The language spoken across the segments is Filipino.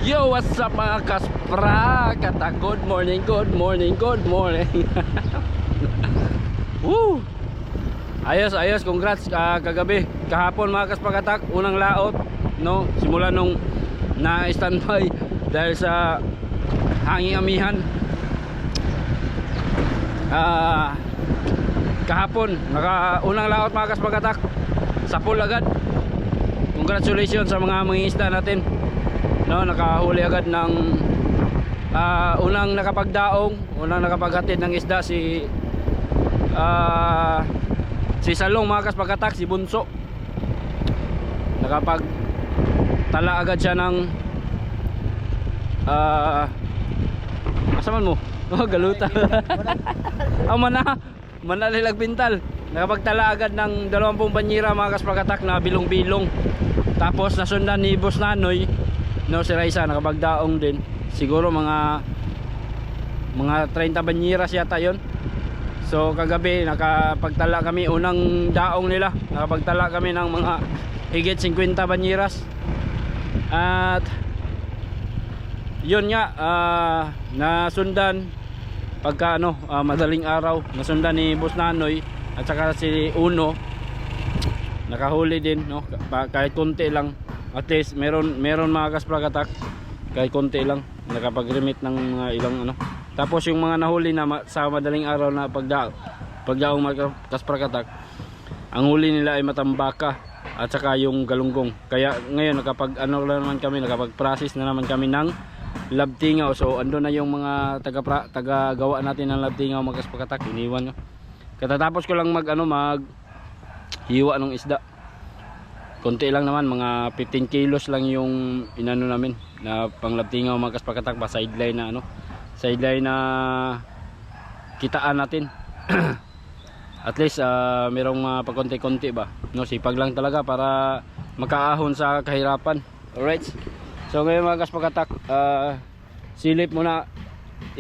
Yo, what's up mga kaspra? Good morning, good morning, good morning. Woo! Ayos, congrats kagabi. Kahapon mga kaspakatak, unang laot, no? Simula nung na-standby dahil sa hanging amihan. Kahapon, unang laot mga kaspakatak. Sa pool agad. Congratulations sa mga mangingisda natin. No, nakahuli agad ng unang nakapaghatid ng isda si Salong mga kaspakatak, si Bunso. Nakapagtala agad siya ng asaman mo? Oh, galuta. Manalilag pintal. Nakapagtala agad ng 20 banyera mga kaspakatak na bilong-bilong. Tapos nasundan ni Boss Nanoy, no, si Raisa nakapagdaong din. Siguro mga 30 banyeras yata yon. So kagabi nakapagtala kami, unang daong nila. Nakapagtala kami ng mga higit 50 banyeras. At yun nga, nasundan pagka madaling araw, nasundan ni Boss Nanoy at saka si Uno. Nakahuli din, no, kahit konti lang. At least meron mga kaspakatak, kahit konti lang nakapag-remit ng mga ilang Tapos yung mga nahuli na sa madaling araw na pagdaong mga kaspakatak, ang huli nila ay matambaka at saka yung galunggong. Kaya ngayon nakapag-process na naman kami ng labtingaw. So ando na yung mga taga-gawa natin ng labtingaw mga kaspakatak, iniwan. Katatapos ko lang hiwa ng isda. Konti lang naman, mga 15 kilos lang yung inano namin na panglabtingaw mga kaspakatak, pa sideline na kitaan natin. At least merong pagkonti-konti ba, no, sipag lang talaga para makaahon sa kahirapan. Alright, so ngayon mga kaspakatak,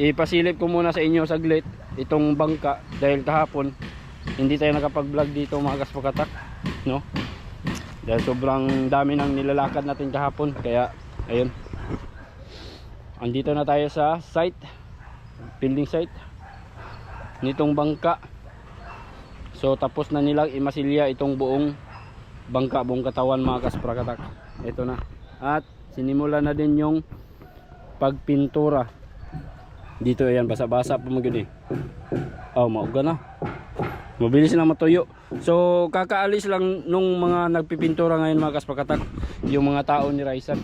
ipasilip ko muna sa inyo saglit itong bangka dahil kahapon hindi tayo nakapag-vlog dito mga kaspakatak, no, dahil sobrang dami ng nilalakad natin kahapon. Kaya ayun, andito na tayo sa building site nitong bangka. So tapos na nilang imasilya itong buong bangka, buong katawan mga kaspakatak. Ito na, at sinimula na din yung pagpintura dito. Ayan, basa-basa pa mauga na, mabilis na matuyo. So kakaalis lang nung mga nagpipintura ngayon mga kaspakatak, yung mga tao ni Raisan,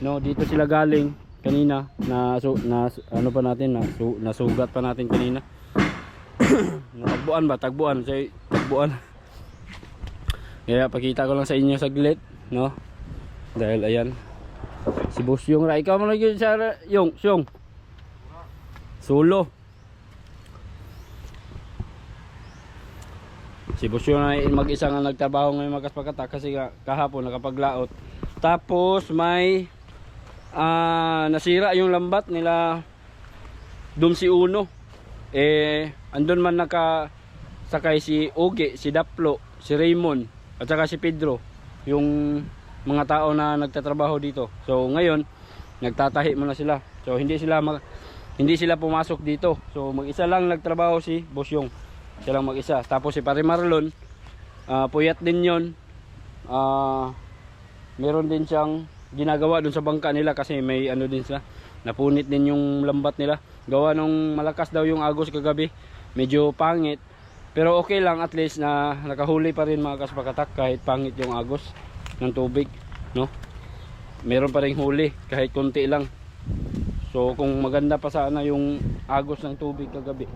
no, dito sila galing kanina. Nasugat pa natin kanina. Tagbuan. Kaya pakita ko lang sa inyo saglit, no, dahil ayan si Boss Yung Ra. Ikaw mo lagi sa Yung Sulo. Si Boss Yung ay mag-isa nga nagtrabaho ngayon mga kaspakatak kasi kahapon nakapaglaot. Tapos may nasira yung lambat nila dum si Uno. Andun man nakasakay si Oge, si Daplo, si Raymond at saka si Pedro, yung mga tao na nagtatrabaho dito. So ngayon nagtatahi muna sila. So hindi sila pumasok dito. So mag-isa lang nagtrabaho si Boss Yung. Siya lang mag-isa. Tapos si Pare Marlon, puyat din yon. Meron din siyang ginagawa dun sa bangka nila kasi may din sila, napunit din yung lambat nila. Gawa nung malakas daw yung agos kagabi, medyo pangit, pero okay lang, at least na nakahuli pa rin mga kaspakatak kahit pangit yung agos ng tubig, no, meron pa rin huli kahit konti lang. So kung maganda pa sana yung agos ng tubig kagabi,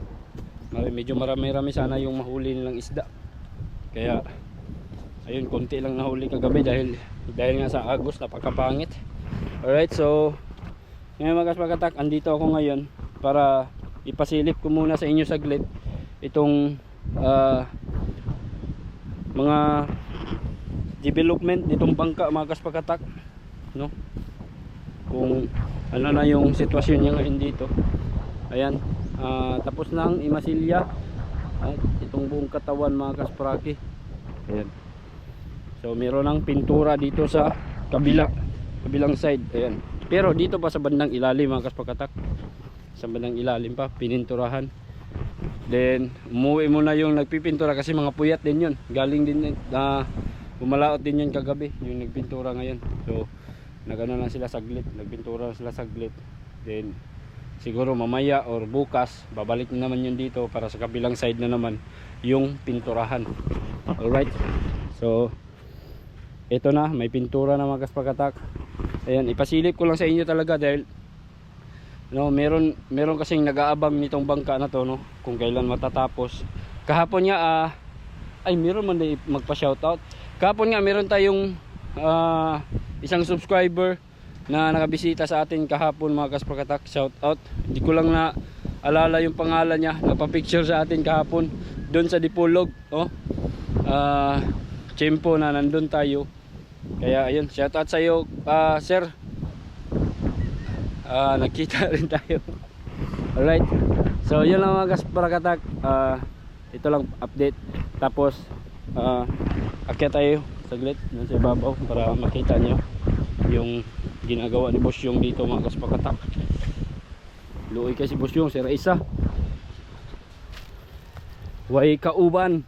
medyo marami sana yung mahuli nilang isda. Kaya ayun, konti lang nahuli kagabi dahil nga sa agos, napakapangit. Alright, so ngayon mga kaspakatak, andito ako ngayon para ipasilip ko muna sa inyo saglit itong mga development nitong bangka mga kaspakatak, no, kung ano na yung sitwasyon niya ngayon dito. Ayan, tapos nang imasilya itong buong katawan mga kaspraki. Ayan, so meron ng pintura dito sa kabilang side. Ayan, Pero dito pa sa bandang ilalim mga kaspakatak, sa bandang ilalim pa pininturahan. Then umuwi muna yung nagpipintura kasi mga puyat din yun. Galing din bumalaot din yun kagabi yung nagpintura ngayon. So nagano lang sila saglit, nagpintura sila saglit. Then siguro mamaya or bukas babalik na naman yun dito para sa kabilang side na naman yung pinturahan. Alright, so ito na, may pintura na mga kaspakatak. Ayan, ipasilip ko lang sa inyo talaga dahil no, meron kasing nag-aabang nitong bangka na to, no, kung kailan matatapos. Kahapon nga ay meron man din magpa-shoutout. Kahapon nga meron tayong isang subscriber na nakabisita sa atin kahapon mga kaspakatak. Shoutout. Hindi ko lang na alala yung pangalan niya. Nagpa-picture sa atin kahapon doon sa Dipolog, oh. Tiyempo na nandun tayo. Kaya ayun, shoutout sa iyo, sir. Nagkita rin tayo. Alright, so yun lang mga kaspakatak. Ito lang update. Tapos akyat tayo saglit sa ibabaw para makita nyo yung ginagawa ni Boss Yung dito mga kaspakatak. Luoy kasi Boss Yung, sira isa way kauban.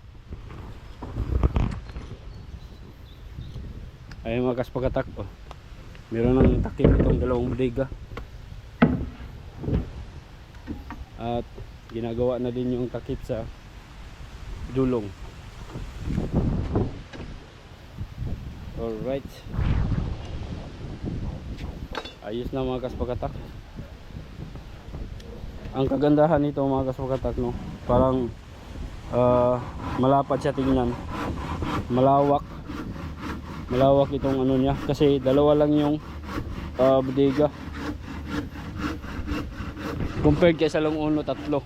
Ay mga kaspakatak, oh, meron ng takip itong dalawang bodega. At ginagawa na din yung takip sa dulong. Alright, ayos na mga kaspakatak. Ang kagandahan nito mga kaspakatak, no, parang malapad siya tingnan, malawak itong ano niya kasi dalawa lang yung bodega compared kay sa Long-Uno tatlo.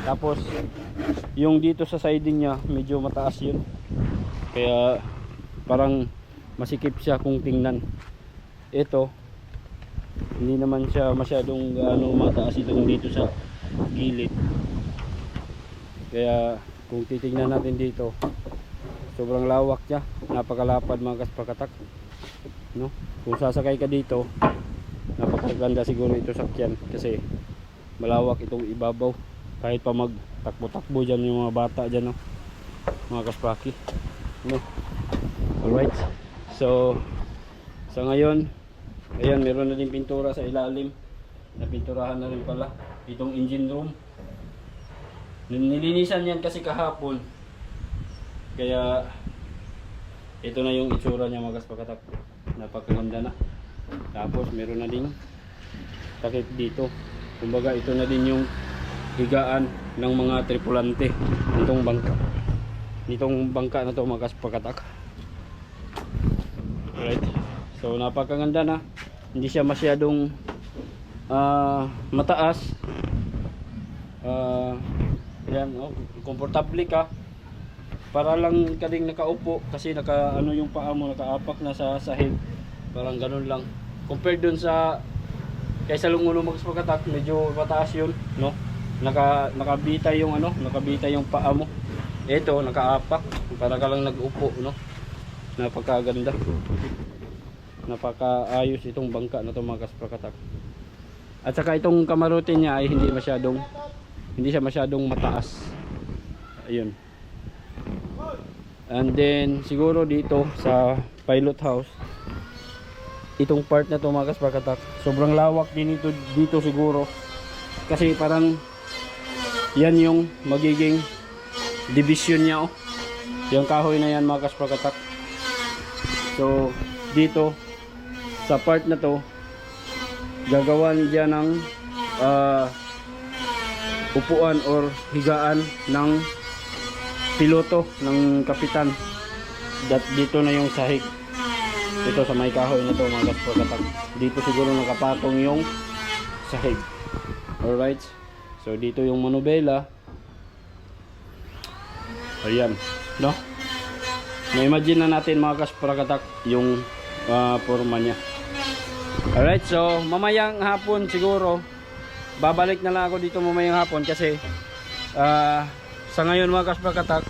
Tapos yung dito sa siding niya medyo mataas yun, kaya parang masikip siya kung tingnan. Ito hindi naman siya masyadong mataas itong dito sa gilid, kaya kung titingnan natin dito sobrang lawak niya, napakalapad mga kaspakatak, no? Kung sasakay ka dito napakaganda siguro ito sakyan kasi malawak itong ibabaw, kahit pa magtakbo-takbo dyan yung mga bata dyan, no, mga kaspaki, no? Alright, so sa ngayon ayan, meron na din pintura sa ilalim, napinturahan na rin pala itong engine room. Nilinisan yan kasi kahapon, kaya ito na yung itsura niya mga kaspakatak, napakaganda na. Tapos meron na din takip dito, kumbaga ito na din yung higaan ng mga tripulante nitong bangka na to mga kaspakatak. Alright, so napakaganda na, hindi siya masyadong mataas. Yan, oh, komportable ka, para lang ka ding nakaupo kasi yung paa mo nakaapak na sa sahig, parang ganun lang compared dun sa kaysa Long-Uno mga kaspakatak, medyo mataas yun, no, nakabita yung nakabita yung paa mo. Ito nakaapak, para ka lang nag-upo, no. Napakaganda, napakaayos itong bangka na to mga kaspakatak. At saka itong kamarote niya ay hindi siya masyadong mataas. Ayun. And then siguro dito sa pilot house, itong part na to mga kaspakatak, sobrang lawak din dito siguro kasi parang yan yung magiging division niya, oh. Yung kahoy na yan mga kaspakatak. So dito sa part na to gagawan diyan ng upuan or higaan ng piloto, ng kapitan. Dito na yung sahig, ito sa may kahoy na to mga kaspakatak, dito siguro nakapatong yung sahig. Alright, so dito yung manubela. Ayan, no, na-imagine na natin mga kaspakatak yung forma nya. Alright, so mamayang hapon siguro babalik na lang ako dito mamayang hapon kasi sa ngayon mga kaspakatak,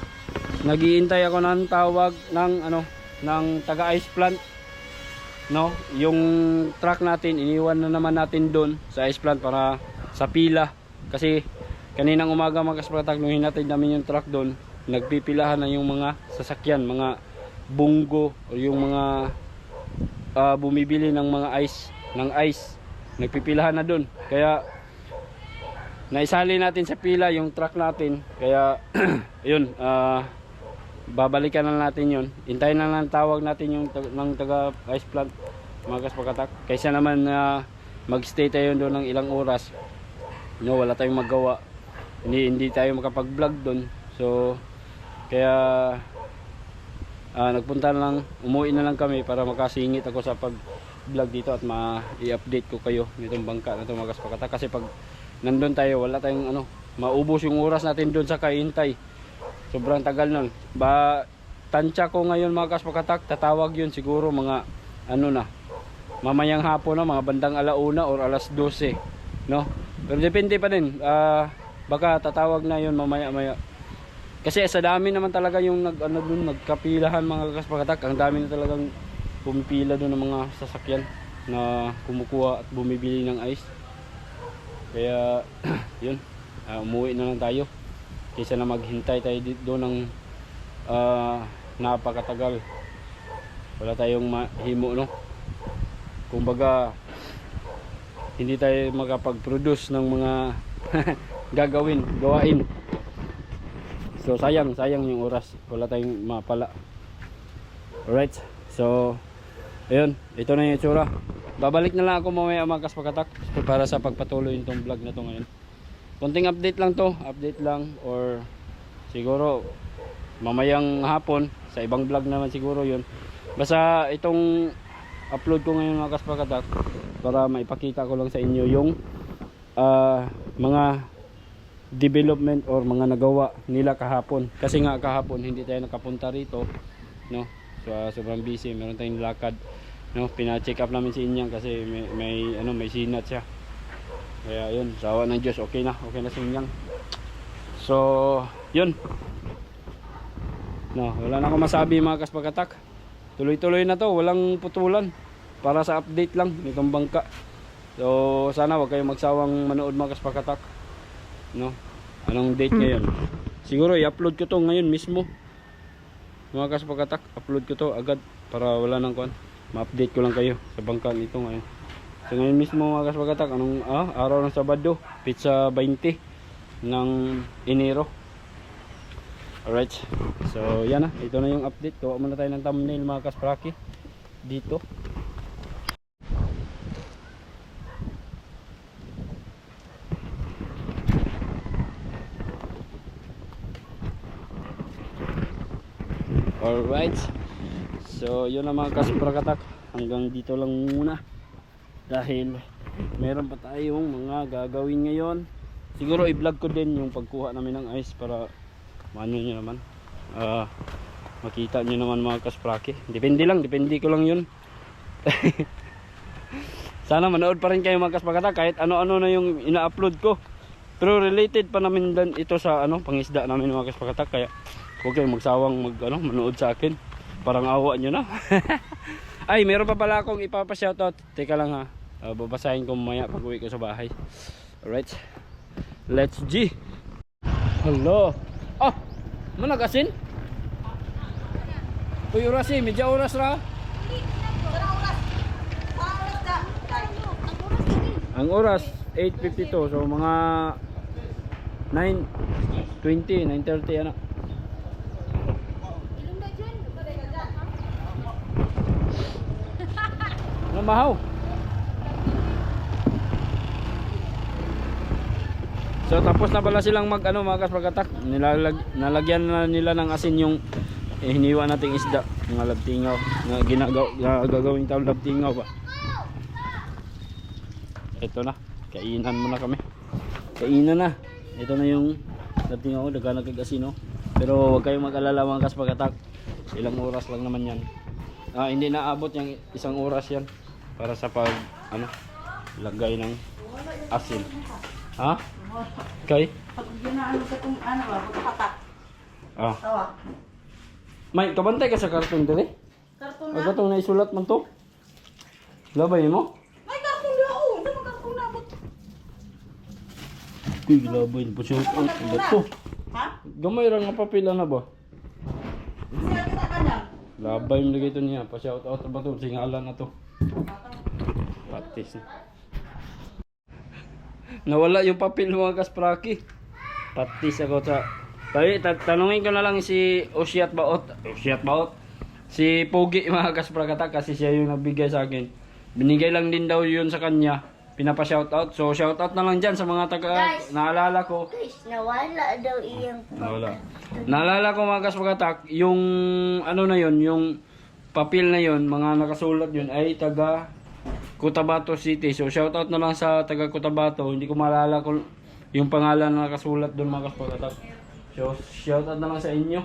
nag-iintay ako ng tawag ng taga ice plant no, yung truck natin iniwan na naman natin doon sa ice plant para sa pila. Kasi kaninang umaga mga kaspakatak, nung hinatid namin yung truck doon, nagpipilahan na yung mga sasakyan, mga bunggo o yung mga bumibili ng mga ice, nagpipilahan na doon. Kaya naisali natin sa pila yung truck natin. Kaya yun, babalikan na natin yun. Hintayin na lang tawag natin yung ng taga ice plant mga kaspakatak. Kaysa naman magstay tayo doon ng ilang oras, no, wala tayong magawa, hindi tayo makapag vlog doon. So kaya nagpunta na lang, umuwi na lang kami para makasingit ako sa pag vlog dito at i-update ko kayo nitong bangka na ito mga kaspakatak. Kasi pag nandun tayo, wala tayong maubos yung oras natin doon sa kaintay. Sobrang tagal nun. Tansya ko ngayon mga kaspakatak, tatawag yun siguro mga mamayang hapon na, mga bandang 1:00 or 12:00, no? Pero depende pa din, baka tatawag na yun mamaya. Kasi sa dami naman talaga yung nagkapilahan mga kaspakatak. Ang dami na talagang pumipila doon ng mga sasakyan na kumukuha at bumibili ng ice. Kaya yun, umuwi na lang tayo kaysa na maghintay tayo doon ng napakatagal. Wala tayong mahimo, no? Kumbaga hindi tayo makapag-produce ng mga gawain. So sayang yung oras, wala tayong mapala. Alright, so ayun, ito na yung itsura. Babalik na lang ako mamaya mga kaspakatak para sa pagpatuloy nitong vlog na to ngayon. Konting update lang to, or siguro mamayang hapon sa ibang vlog naman siguro yun. Basta itong upload ko ngayon mga kaspakatak para maipakita ko lang sa inyo yung mga development or mga nagawa nila kahapon. Kasi nga kahapon hindi tayo nakapunta rito, no? So sobrang busy, meron tayong lakad, no? Pina-check up namin si Inyang kasi may sinat siya. Kaya yun, sa awa ng Diyos, okay na si Inyang. So yun, no, wala na akong masabi mga kaspakatak. Tuloy-tuloy na to, walang putulan, para sa update lang nitong bangka. So sana wag kayong magsawang manood mga kaspakatak, no? Anong date ngayon? Siguro i-upload ko to ngayon mismo mga kaspakatak. Upload ko to agad para wala nang kuan, ma-update ko lang kayo sa bangka nito ngayon. So ngayon mismo mga kaspakatak, anong araw ng Sabado, pizza 20 ng Enero. Alright, so yan na, ito na yung update. Gawa muna tayo ng thumbnail mga kaspraki dito. Alright, so yun na mga kasprakatak, hanggang dito lang muna dahil meron pa tayong mga gagawin ngayon. Siguro i-vlog ko din yung pagkuha namin ng ice para maano nyo naman, makita nyo naman mga kaspraki. Depende ko lang yun. Sana manood pa rin kayo mga kasprakatak kahit ano-ano na yung ina-upload ko, pero related pa namin din ito sa pangisda namin mga kasprakatak. Kaya huwag kayong magsawang manood sa akin, parang awa nyo na. Ay, meron pa pala akong ipapa-shoutout. Teka lang ha, babasahin ko mamaya pag uwi ko sa bahay. Alright, let's G. Hello. Managasin? Uy, oras medya oras ra. Ang oras 8:52, so mga 9:20, 9:30 ano. Mahaw. So tapos na pala silang mga kaspakatak. Nalagyan na nila ng asin yung hiniwa nating isda, mga labtingaw na gagawing tawag labtingaw ba. Ito na, kainan muna kami. Kainan na. Ito na yung labtingaw, daga nagkagasin, no? Pero huwag kayong mag-alala mga kaspakatak, ilang oras lang naman yan. Hindi naabot yung isang oras yan para sa pag lagay ng asin. Ha? Okay. Pag ginaan ka itong patak. Tawa. May kabantay ka sa karton dali? Karton Ang karton na isulat man to? Labay mo? May kartong na oh. Ano mga kartong na mo? Uy, labay po siya. Ang gato. Ha? Gamay ra nga papel na ba? Sila kita kanya. Labay mo lagi ito niya. Pa-shout out ba ito? Singalan na to. Patis na. Nawala yung papel mga kaspraki. Patis ako sa... Tanungin ko na lang si Osiat Baot. Si Pogi mga kasprakatak kasi siya yung nagbigay sa akin. Binigay lang din daw yun sa kanya. Pinapa-shoutout. So shoutout na lang dyan sa mga taga... Guys. Naalala ko. Guys, nawala daw iyang Wala. Naalala ko mga kasprakatak, yung ano na yun, yung papel na yun, mga nakasulat yun ay taga Cotabato City. So shoutout na lang sa taga Cotabato. Hindi ko maalala kung yung pangalan na nakasulat doon mga kasprakatak. So shoutout na lang sa inyo.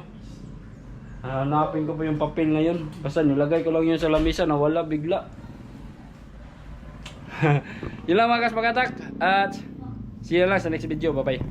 Hanapin ko pa yung papel na yun. Basta nilagay ko lang yun sa lamisa, nawala bigla. Yun lang mga kasprakatak. At see you lang sa next video. Bye bye.